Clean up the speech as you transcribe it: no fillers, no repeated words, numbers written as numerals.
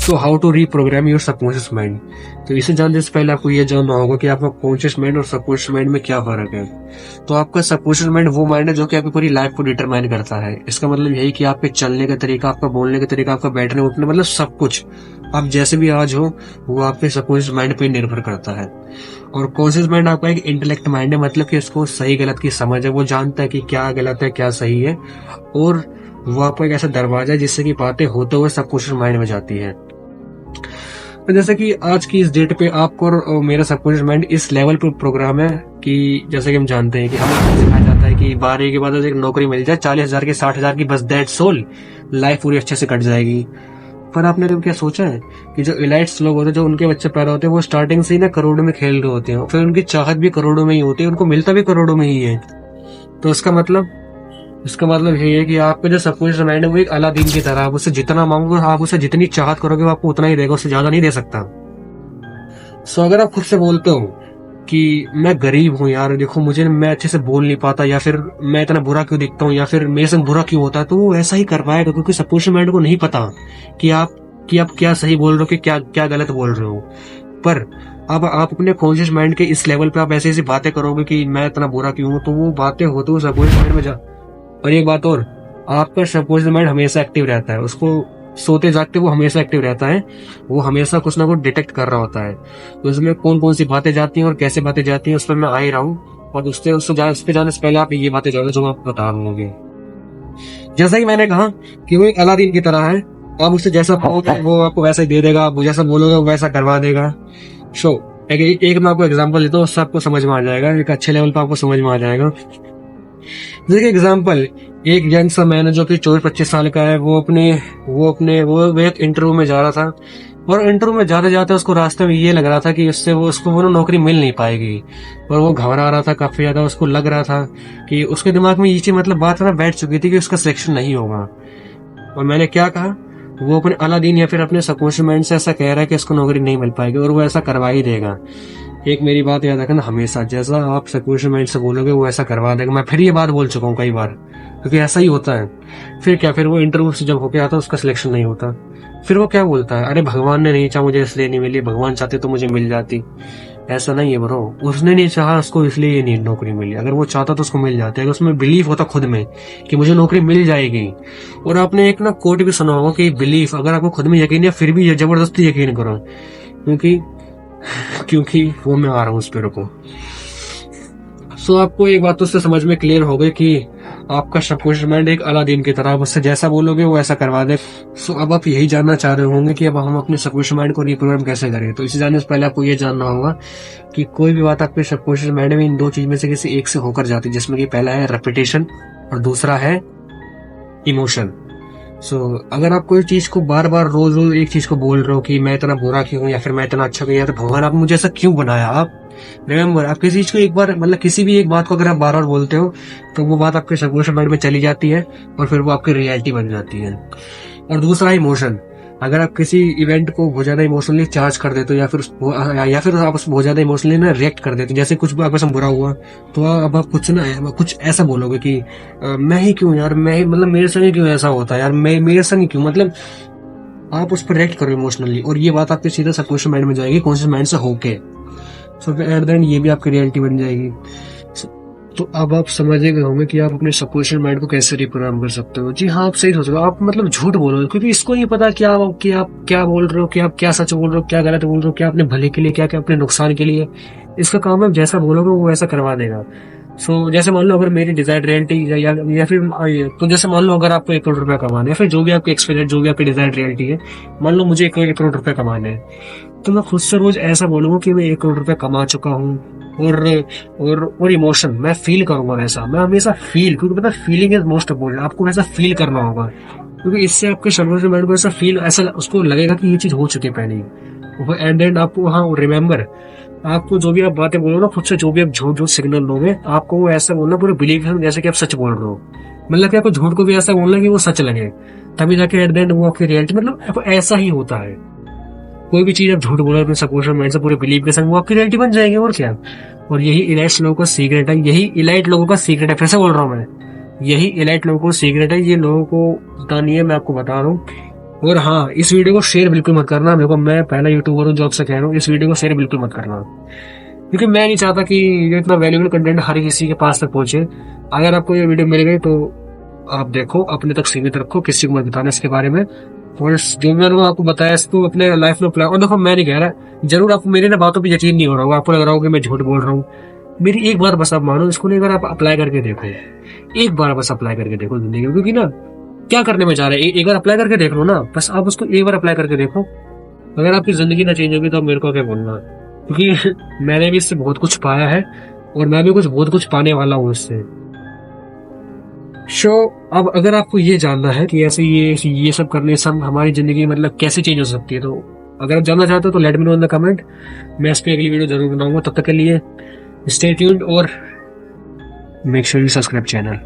तो how to reprogram your subconscious mind. तो इसे जानने से पहले आपको यह जानना होगा कि आपका कॉन्शियस माइंड और सबकॉन्शियस माइंड में क्या फर्क है। तो आपका सबकॉन्शियस माइंड वो माइंड है जो कि आपकी पूरी लाइफ को डिटरमाइन करता है। इसका मतलब यही कि आपके चलने का तरीका, आपका बोलने का तरीका, आपका बैठने उठने, मतलब सब कुछ आप जैसे भी आज हो वो आपके सबकॉन्शियस माइंड पे निर्भर करता है। और कॉन्शियस माइंड आपका एक इंटेलेक्ट माइंड है, मतलब कि उसको सही गलत की समझ है, वो जानता है कि क्या गलत है क्या सही है, और वो आपका एक ऐसा दरवाजा है जिससे कि बातें होते हुए सबकॉन्शियस माइंड में जाती है। तो जैसे कि आज की इस डेट पे आपको और मेरा सबकॉन्शियस माइंड इस लेवल पे प्रोग्राम है कि जैसे कि हम जानते हैं कि हमें सिखाया जाता है कि 12 के बाद एक नौकरी मिल जाए 40,000 की 60,000 की, बस दैट्स ऑल, लाइफ पूरी अच्छे से कट जाएगी। पर आपने कभी क्या सोचा है कि जो इलाइट्स लोग होते हैं, जो उनके बच्चे पैदा होते हैं, वो स्टार्टिंग से ही ना करोड़ों में खेल रहे होते हैं, फिर उनकी चाहत भी करोड़ों में ही होती है, उनको मिलता भी करोड़ों में ही है। तो इसका मतलब यही है कि आपका जो सबकॉन्शियस माइंड है वो एक अलादीन की तरह, आप उससे जितना मांगोगे, आप उससे जितनी चाहत करोगे वो आपको उतना ही देगा, उससे ज्यादा नहीं दे सकता। सो अगर आप खुद से बोलते हो कि मैं गरीब हूँ यार, देखो मुझे, मैं अच्छे से बोल नहीं पाता, या फिर मैं इतना बुरा क्यों दिखता हूँ, या फिर मेरे संग बुरा क्यों होता है, तो वो ऐसा ही कर पाएगा, क्योंकि सबकॉन्शियस माइंड को नहीं पता कि आप क्या सही बोल रहे हो कि क्या क्या गलत बोल रहे हो। पर अब आप अपने कॉन्शियस माइंड के इस लेवल पे आप ऐसी ऐसी बातें करोगे कि मैं इतना बुरा क्यों हूँ, तो वो बातें होते हुए सबकॉन्शियस माइंड में जा। और एक बात और, आपका सबकॉन्शियस माइंड हमेशा एक्टिव रहता है, उसको सोते जागते वो हमेशा एक्टिव रहता है, वो हमेशा कुछ ना कुछ डिटेक्ट कर रहा होता है। तो इसमें कौन कौन सी बातें जाती हैं और कैसे बातें जाती हैं उस पर मैं आ ही रहा हूँ, और उस पे जाने से पहले आप ये बातें जानो जो मैं आपको बता दूंगी। जैसा कि मैंने कहा कि वो एक अलादीन की तरह है, आप उससे जैसा कहोगे वो आपको वैसा ही दे देगा, आप जैसा बोलोगे वो वैसा करवा देगा। सो एक मैं आपको एग्जांपल देता हूँ, उससे आपको समझ में आ जाएगा, एक अच्छे लेवल पर आपको समझ में आ जाएगा। जैसे एग्जाम्पल, एक यंग सा मैन है जो कि 24-25 साल का है, वो एक इंटरव्यू में जा रहा था, और इंटरव्यू में जाते जाते उसको रास्ते में ये लग रहा था कि उसको वो नौकरी मिल नहीं पाएगी, और वो घबरा रहा था काफी ज्यादा। उसको लग रहा था कि उसके दिमाग में ये चीज, मतलब बात ना बैठ चुकी थी कि उसका सिलेक्शन नहीं होगा। और मैंने क्या कहा, वो अपने अलादीन या फिर अपने सबकॉन्शियस माइंड से ऐसा कह रहा है कि उसको नौकरी नहीं मिल पाएगी, और वो ऐसा करवा ही देगा। एक मेरी बात याद रखना हमेशा, जैसा आप सबकॉन्शियस माइंड से बोलोगे वो ऐसा करवा देगा। मैं फिर ये बात बोल चुका हूँ कई बार, क्योंकि ऐसा ही होता है। फिर क्या, फिर वो इंटरव्यू से जब होके आता उसका सिलेक्शन नहीं होता, फिर वो क्या बोलता है, अरे भगवान ने नहीं चाहा मुझे इसलिए नहीं मिली, भगवान चाहते तो मुझे मिल जाती। ऐसा नहीं है ब्रो, उसने नहीं चाहा, उसको इसलिए ये नहीं नौकरी मिली। अगर वो चाहता तो उसको मिल जाती, अगर उसमें बिलीफ होता खुद में कि मुझे नौकरी मिल जाएगी। और आपने एक ना कोट भी सुना होगा कि बिलीफ, अगर आपको खुद में यकीन है फिर भी जबरदस्ती यकीन करो, क्योंकि वो मैं आ रहा हूँ उस पे, रुको। सो आपको एक बात तो उससे समझ में क्लियर हो गई कि आपका सबकॉन्शियस माइंड एक अलादीन की तरह, उससे जैसा बोलोगे वो ऐसा करवा दे। सो अब आप यही जानना चाह रहे होंगे कि अब हम अपने सबकॉन्शियस माइंड को रिप्रोग्राम कैसे करें। तो इसे जानने से पहले आपको ये जानना होगा कि कोई भी बात आपके सबकॉन्शियस माइंड में इन दो चीज में से किसी एक से होकर जाती है, जिसमें कि पहला है रेपिटेशन और दूसरा है इमोशन। अगर आप कोई चीज को बार बार रोज रोज एक चीज को बोल रहे हो कि मैं इतना बुरा क्यों हूँ, या फिर मैं इतना अच्छा क्यों, या तो भगवान आपने मुझे ऐसा क्यों बनाया, आप रिमेम्बर, आप किसी चीज को एक बार, मतलब किसी भी एक बात को अगर आप बार बार बोलते हो तो वो बात आपके सबकॉन्शियस माइंड में चली जाती है, और फिर वो आपकी रियलिटी बन जाती है। और दूसरा इमोशन, अगर आप किसी इवेंट को बहुत ज्यादा इमोशनली चार्ज कर देते हो, या फिर आप उसको बहुत ज्यादा इमोशनली ना रिएक्ट कर देते हो, जैसे कुछ आपके साथ बुरा हुआ, तो अब आप कुछ ऐसा बोलोगे कि मैं ही क्यों यार, मैं मतलब मेरे संग ही क्यों ऐसा होता है यार, मैं मेरे संग ही क्यों, मतलब आप उस पर रिएक्ट करो इमोशनली, और ये बात आपके सीधा सबकॉन्शियस माइंड में जाएगी कॉन्शियस माइंड से होके। सो एट द एंड ये भी आपकी रियलिटी बन जाएगी। तो अब आप समझ गए होंगे कि आप अपने सबकॉन्शियस माइंड को कैसे रिप्रोग्राम कर सकते हो। जी हाँ, आप सही सोच रहे हो, आप मतलब झूठ बोल रहे हो, क्योंकि इसको नहीं पता कि आप क्या बोल रहे हो, कि आप क्या सच बोल रहे हो, क्या गलत बोल रहे हो, क्या अपने भले के लिए, क्या क्या अपने नुकसान के लिए। इसका काम है जैसा बोलोगे वो वैसा करवा देगा। जैसे मान लो अगर मेरी डिजायर्ड रियलिटी या फिर तो जैसे मान लो अगर आपको 1 करोड़ रुपया कमाना है, फिर जो भी आपकी एक्सपीरियंस, जो भी आपकी डिजायर्ड रियलिटी है, मान लो मुझे 1 करोड़ रुपया कमाना है, तो मैं खुद से रोज ऐसा बोलूंगा कि मैं 1 करोड़ रुपया कमा चुका हूँ, और इमोशन मैं फील करूंगा वैसा, मैं हमेशा फील, क्योंकि पता फीलिंग इज मोस्ट इम्पोर्टेंट, आपको वैसा फील करना होगा, क्योंकि इससे आपके सबकॉन्शियस माइंड को ऐसा उसको लगेगा कि ये चीज हो चुकी है पहले ही। एंड एंड आपको, हाँ रिमेम्बर, आपको जो भी आप बातें बोलो ना खुद से, जो भी आप झूठ सिग्नल दोगे, आपको वो ऐसा बोलना पूरे बिलीव जैसे कि आप सच बोल रहे हो, मतलब कि आपको झूठ को भी ऐसा बोलना कि वो सच लगे, तभी जाके एट द एंड वो आपकी रियलिटी, मतलब ऐसा ही होता है। कोई भी चीज आप झूठ बोलो अपने सबकॉन्शियस माइंड से पूरे बिलीव के संग, वो आपकी रियलिटी बन जाएगी, और क्या। और यही इलाइट लोगों का सीक्रेट है, फिर से बोल रहा हूँ मैं, यही इलाइट लोगों को सीक्रेट है, ये लोगों को पता नहीं है, मैं आपको बता रहा हूँ। और हाँ, इस वीडियो को शेयर बिल्कुल मत करना। मेरे को, मैं पहला यूट्यूबर हूँ जो आपसे कह रहा हूँ, इस वीडियो को शेयर बिल्कुल मत करना, क्योंकि मैं नहीं चाहता कि ये इतना वैल्यूबल कंटेंट हर किसी के पास तक पहुंचे। अगर आपको ये वीडियो मिल गई तो आप देखो, अपने तक सीमित रखो, किसी को मत बताना इसके बारे में। और जो मैंने आपको बताया इसको अपने लाइफ में अप्लाई। और देखो, मैं नहीं कह रहा, जरूर आपको मेरी ना बातों पर यकीन नहीं हो रहा होगा, आपको लग रहा होगा कि मैं झूठ बोल रहा हूँ। मेरी एक बार बस आप मानो इसको, नहीं, अगर आप अप्लाई करके देखो, एक बार बस अप्लाई करके देखो जिंदगी में, क्योंकि ना क्या करने में जा रहे हैं, एक बार अप्लाई करके देख लो ना, बस आप उसको एक बार अप्लाई करके देखो। अगर आपकी जिंदगी ना चेंज होगी तो मेरे को क्या बोलना, क्योंकि मैंने भी इससे बहुत कुछ पाया है और मैं भी बहुत कुछ पाने वाला हूँ इससे। अब अगर आपको ये जानना है कि ऐसे ये सब करने से हमारी जिंदगी मतलब कैसे चेंज हो सकती है, तो अगर आप जानना चाहते हो तो let me know in the comment. मैं इस पे अगली वीडियो जरूर बनाऊंगा। तब तक के लिए स्टे ट्यून्ड और make sure you subscribe channel.